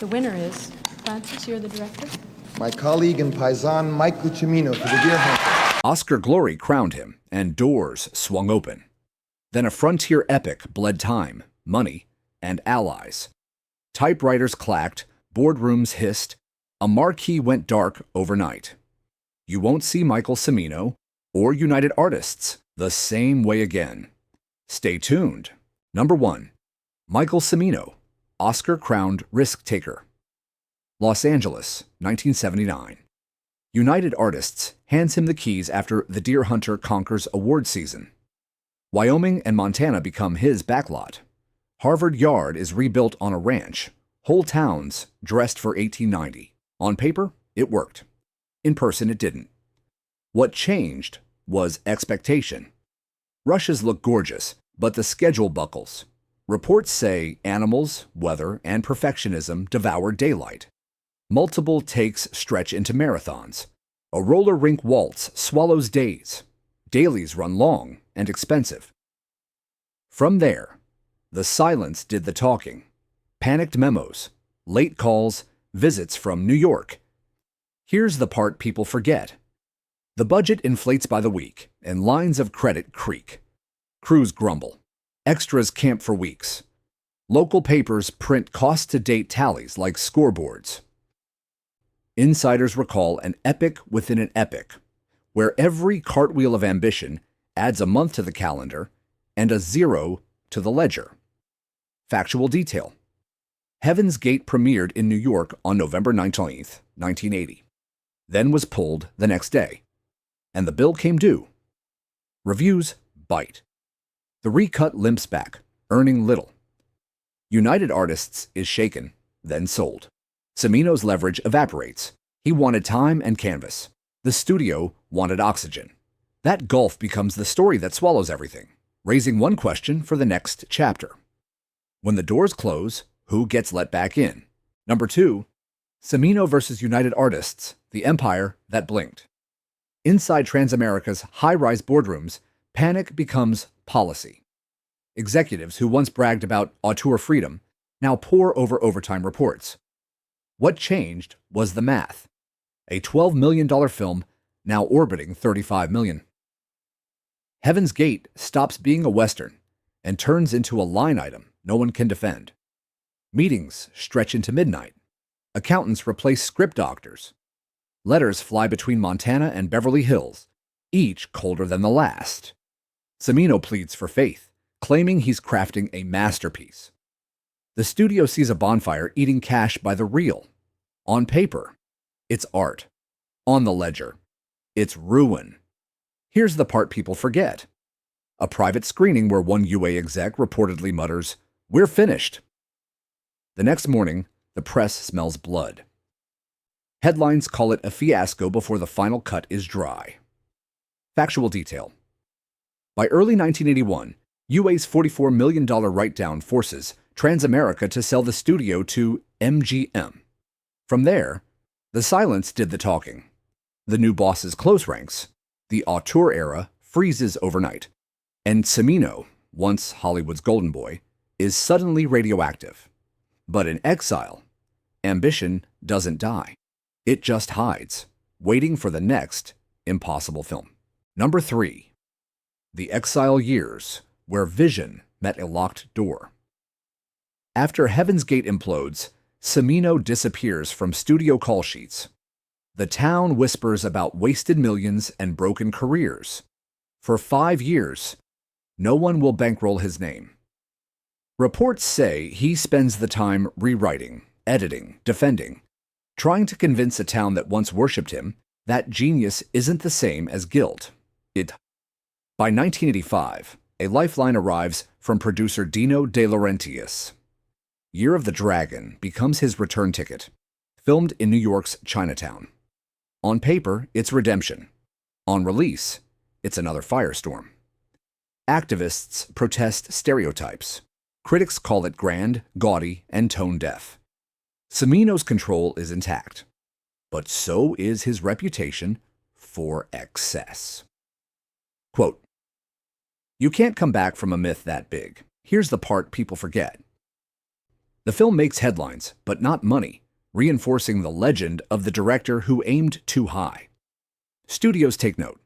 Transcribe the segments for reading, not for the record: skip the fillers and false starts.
The winner is, Francis, you're the director? My colleague and paisan, Michael Cimino, for the Deer Hunter. Oscar glory crowned him, and doors swung open. Then a frontier epic bled time, money, and allies. Typewriters clacked, boardrooms hissed, a marquee went dark overnight. You won't see Michael Cimino or United Artists the same way again. Stay tuned. Number 1. Michael Cimino, Oscar-crowned risk-taker. Los Angeles, 1979. United Artists hands him the keys after The Deer Hunter conquers award season. Wyoming and Montana become his backlot. Harvard Yard is rebuilt on a ranch. Whole towns dressed for 1890. On paper, it worked. In person, it didn't. What changed was expectation. Rushes look gorgeous, but the schedule buckles. Reports say animals, weather, and perfectionism devour daylight. Multiple takes stretch into marathons. A roller rink waltz swallows days. Dailies run long and expensive. From there, the silence did the talking. Panicked memos, late calls, visits from New York. Here's the part people forget. The budget inflates by the week, and lines of credit creak. Crews grumble. Extras camp for weeks. Local papers print cost-to-date tallies like scoreboards. Insiders recall an epic within an epic, where every cartwheel of ambition adds a month to the calendar and a zero to the ledger. Factual detail. Heaven's Gate premiered in New York on November 19th, 1980, then was pulled the next day, and the bill came due. Reviews bite. The recut limps back, earning little. United Artists is shaken, then sold. Cimino's leverage evaporates. He wanted time and canvas. The studio wanted oxygen. That gulf becomes the story that swallows everything, raising one question for the next chapter. When the doors close, who gets let back in? Number 2, Cimino versus United Artists, the empire that blinked. Inside Transamerica's high-rise boardrooms, panic becomes policy. Executives who once bragged about auteur freedom now pore over overtime reports. What changed was the math. A $12 million film now orbiting $35 million. Heaven's Gate stops being a Western and turns into a line item no one can defend. Meetings stretch into midnight. Accountants replace script doctors. Letters fly between Montana and Beverly Hills, each colder than the last. Cimino pleads for faith, claiming he's crafting a masterpiece. The studio sees a bonfire eating cash by the reel. On paper, it's art. On the ledger, it's ruin. Here's the part people forget. A private screening where one UA exec reportedly mutters, "We're finished." The next morning, the press smells blood. Headlines call it a fiasco before the final cut is dry. Factual detail. By early 1981, UA's $44 million write-down forces Transamerica to sell the studio to MGM. From there, the silence did the talking. The new boss's close ranks. The auteur era freezes overnight. And Cimino, once Hollywood's golden boy, is suddenly radioactive. But in exile, ambition doesn't die. It just hides, waiting for the next impossible film. Number 3. The exile years, where vision met a locked door. After Heaven's Gate implodes, Cimino disappears from studio call sheets. The town whispers about wasted millions and broken careers. For 5 years, no one will bankroll his name. Reports say he spends the time rewriting, editing, defending, trying to convince a town that once worshipped him that genius isn't the same as guilt. By 1985, a lifeline arrives from producer Dino De Laurentiis. Year of the Dragon becomes his return ticket, filmed in New York's Chinatown. On paper, it's redemption. On release, it's another firestorm. Activists protest stereotypes. Critics call it grand, gaudy, and tone-deaf. Cimino's control is intact, but so is his reputation for excess. Quote, "You can't come back from a myth that big. Here's the part people forget. The film makes headlines, but not money, reinforcing the legend of the director who aimed too high. Studios take note.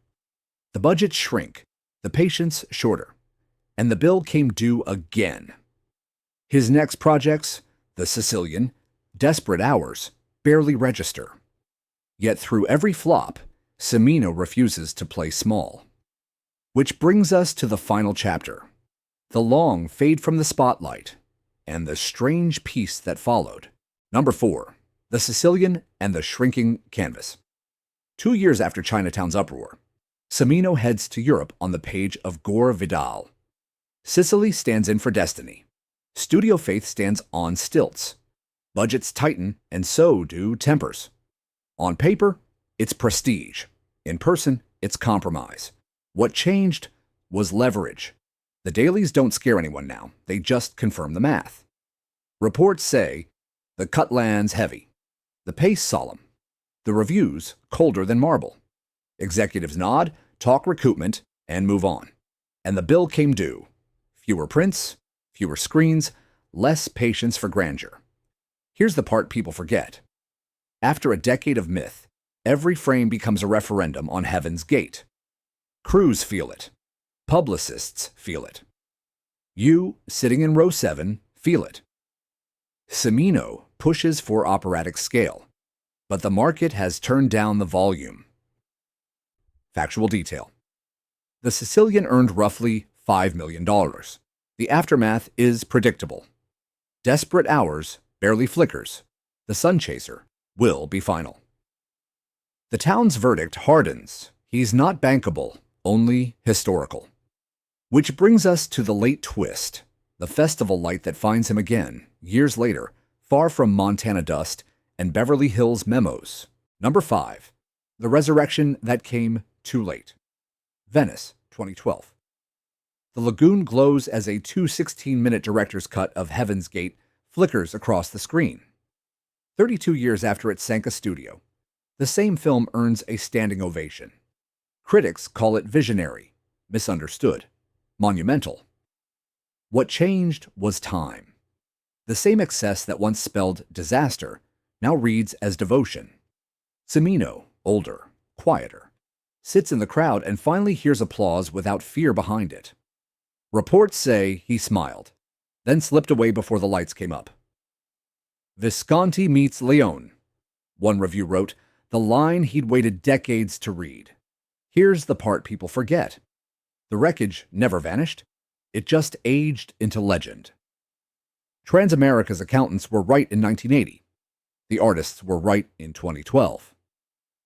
The budgets shrink, the patience shorter, and the bill came due again. His next projects, The Sicilian, Desperate Hours, barely register. Yet through every flop, Cimino refuses to play small. Which brings us to the final chapter, the long fade from the spotlight, and the strange peace that followed. Number 4, The Sicilian and the Shrinking Canvas. 2 years after Chinatown's uproar, Cimino heads to Europe on the page of Gore Vidal. Sicily stands in for destiny. Studio faith stands on stilts. Budgets tighten, and so do tempers. On paper, it's prestige. In person, it's compromise. What changed was leverage. The dailies don't scare anyone now. They just confirm the math. Reports say the cut lands heavy, the pace solemn, the reviews colder than marble. Executives nod, talk recoupment, and move on. And the bill came due. Fewer prints, fewer screens, less patience for grandeur. Here's the part people forget. After a decade of myth, every frame becomes a referendum on Heaven's Gate. Crews feel it. Publicists feel it. You, sitting in row 7, feel it. Cimino pushes for operatic scale, but the market has turned down the volume. Factual detail. The Sicilian earned roughly $5 million. The aftermath is predictable. Desperate Hours barely flickers. The Sun Chaser will be final. The town's verdict hardens. He's not bankable, only historical. Which brings us to the late twist, the festival light that finds him again, years later, far from Montana dust and Beverly Hills memos. Number 5, the resurrection that came too late. Venice, 2012. The lagoon glows as a 2:16-minute director's cut of Heaven's Gate flickers across the screen. 32 years after it sank a studio, the same film earns a standing ovation. Critics call it visionary, misunderstood, monumental. What changed was time. The same excess that once spelled disaster now reads as devotion. Cimino, older, quieter, sits in the crowd and finally hears applause without fear behind it. Reports say he smiled, then slipped away before the lights came up. Visconti meets Leone. One review wrote, the line he'd waited decades to read. Here's the part people forget. The wreckage never vanished. It just aged into legend. Transamerica's accountants were right in 1980. The artists were right in 2012.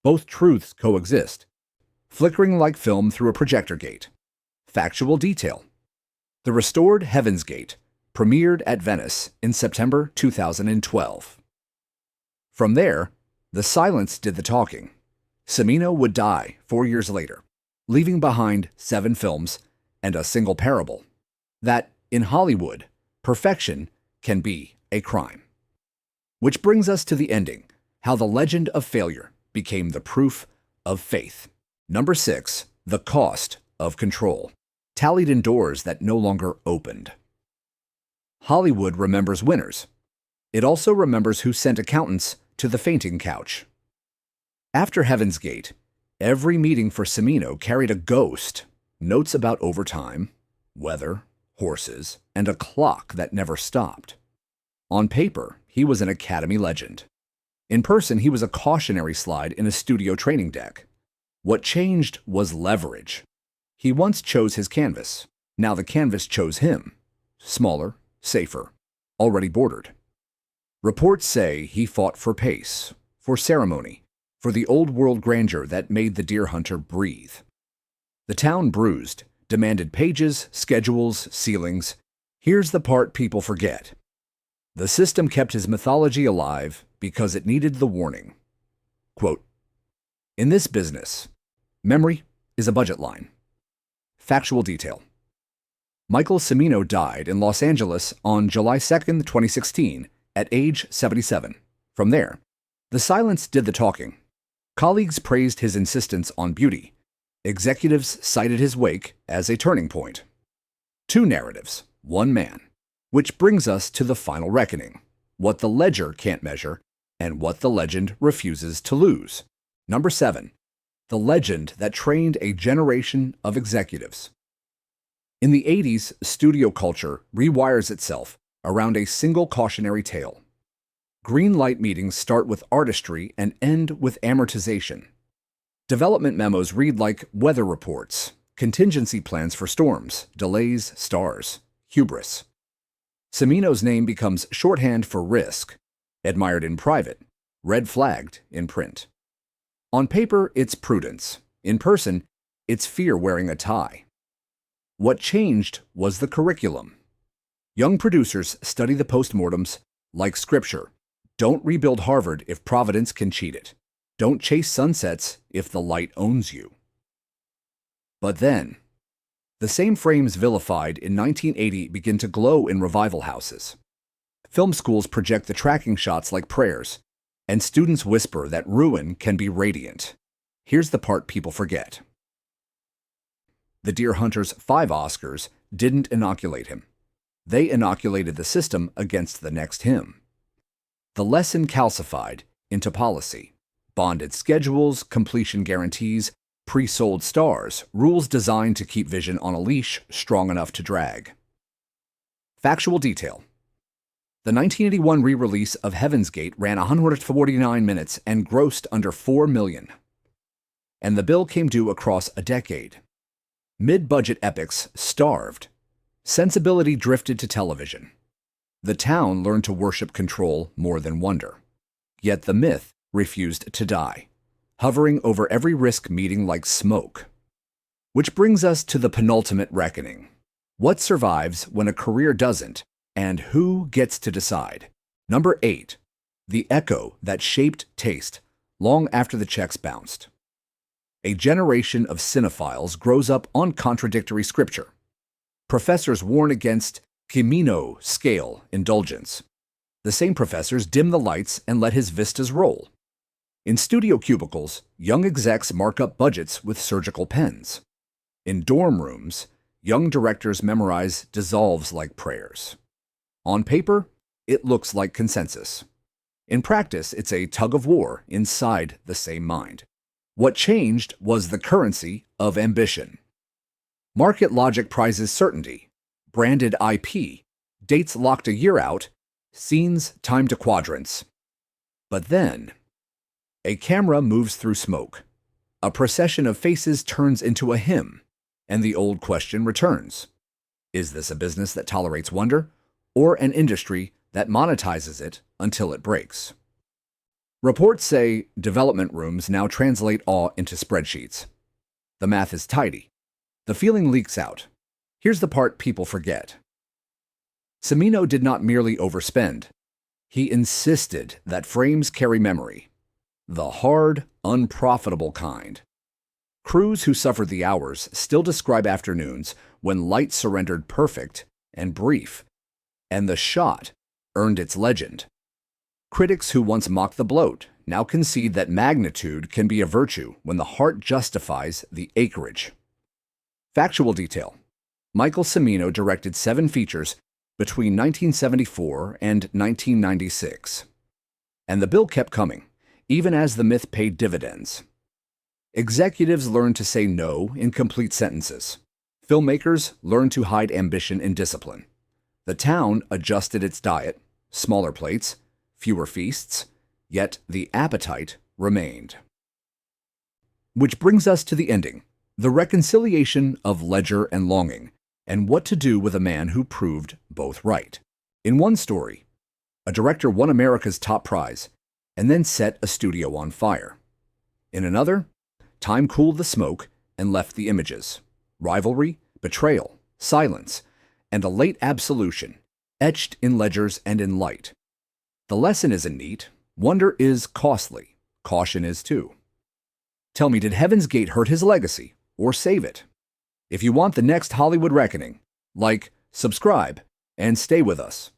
Both truths coexist, flickering like film through a projector gate. Factual detail. The restored Heaven's Gate premiered at Venice in September 2012. From there, the silence did the talking. Cimino would die 4 years later, leaving behind 7 films and a single parable. That, in Hollywood, perfection can be a crime. Which brings us to the ending, how the legend of failure became the proof of faith. Number 6, the cost of control, tallied in doors that no longer opened. Hollywood remembers winners. It also remembers who sent accountants to the fainting couch. After Heaven's Gate, every meeting for Cimino carried a ghost, notes about overtime, weather, horses, and a clock that never stopped. On paper, he was an Academy legend. In person, he was a cautionary slide in a studio training deck. What changed was leverage. He once chose his canvas. Now the canvas chose him. Smaller, safer, already bordered. Reports say he fought for pace, for ceremony, for the old-world grandeur that made the deer hunter breathe. The town bruised, demanded pages, schedules, ceilings. Here's the part people forget. The system kept his mythology alive because it needed the warning. Quote, in this business, memory is a budget line. Factual detail. Michael Cimino died in Los Angeles on July 2nd, 2016, at age 77. From there, the silence did the talking. Colleagues praised his insistence on beauty. Executives cited his wake as a turning point. 2 narratives, 1 man. Which brings us to the final reckoning, what the ledger can't measure and what the legend refuses to lose. Number 7, the legend that trained a generation of executives. In the 80s, studio culture rewires itself around a single cautionary tale. Green light meetings start with artistry and end with amortization. Development memos read like weather reports, contingency plans for storms, delays, stars, hubris. Cimino's name becomes shorthand for risk, admired in private, red flagged in print. On paper, it's prudence. In person, it's fear wearing a tie. What changed was the curriculum. Young producers study the postmortems like scripture. Don't rebuild Harvard if Providence can cheat it. Don't chase sunsets if the light owns you. But then, the same frames vilified in 1980 begin to glow in revival houses. Film schools project the tracking shots like prayers, and students whisper that ruin can be radiant. Here's the part people forget. The Deer Hunter's 5 Oscars didn't inoculate him. They inoculated the system against the next him. The lesson calcified into policy. Bonded schedules, completion guarantees, pre-sold stars, rules designed to keep vision on a leash strong enough to drag. Factual detail. The 1981 re-release of Heaven's Gate ran 149 minutes and grossed under $4 million. And the bill came due across a decade. Mid-budget epics starved. Sensibility drifted to television. The town learned to worship control more than wonder. Yet the myth refused to die, hovering over every risk meeting like smoke. Which brings us to the penultimate reckoning. What survives when a career doesn't, and who gets to decide? Number 8, the echo that shaped taste long after the checks bounced. A generation of cinephiles grows up on contradictory scripture. Professors warn against Cimino scale indulgence. The same professors dim the lights and let his vistas roll. In studio cubicles, young execs mark up budgets with surgical pens. In dorm rooms, young directors memorize dissolves like prayers. On paper, it looks like consensus. In practice, it's a tug of war inside the same mind. What changed was the currency of ambition. Market logic prizes certainty, branded IP, dates locked a year out, scenes timed to quadrants. But then, a camera moves through smoke. A procession of faces turns into a hymn, and the old question returns. Is this a business that tolerates wonder, or an industry that monetizes it until it breaks? Reports say development rooms now translate awe into spreadsheets. The math is tidy. The feeling leaks out. Here's the part people forget. Cimino did not merely overspend. He insisted that frames carry memory. The hard, unprofitable kind. Crews who suffered the hours still describe afternoons when light surrendered perfect and brief, and the shot earned its legend. Critics who once mocked the bloat now concede that magnitude can be a virtue when the heart justifies the acreage. Factual detail. Michael Cimino directed 7 features between 1974 and 1996. And the bill kept coming, even as the myth paid dividends. Executives learned to say no in complete sentences. Filmmakers learned to hide ambition in discipline. The town adjusted its diet, smaller plates, fewer feasts, yet the appetite remained. Which brings us to the ending, the reconciliation of ledger and longing, and what to do with a man who proved both right. In one story, a director won America's top prize and then set a studio on fire. In another, time cooled the smoke and left the images. Rivalry, betrayal, silence, and a late absolution, etched in ledgers and in light. The lesson isn't neat. Wonder is costly. Caution is too. Tell me, did Heaven's Gate hurt his legacy or save it? If you want the next Hollywood reckoning, like, subscribe, and stay with us.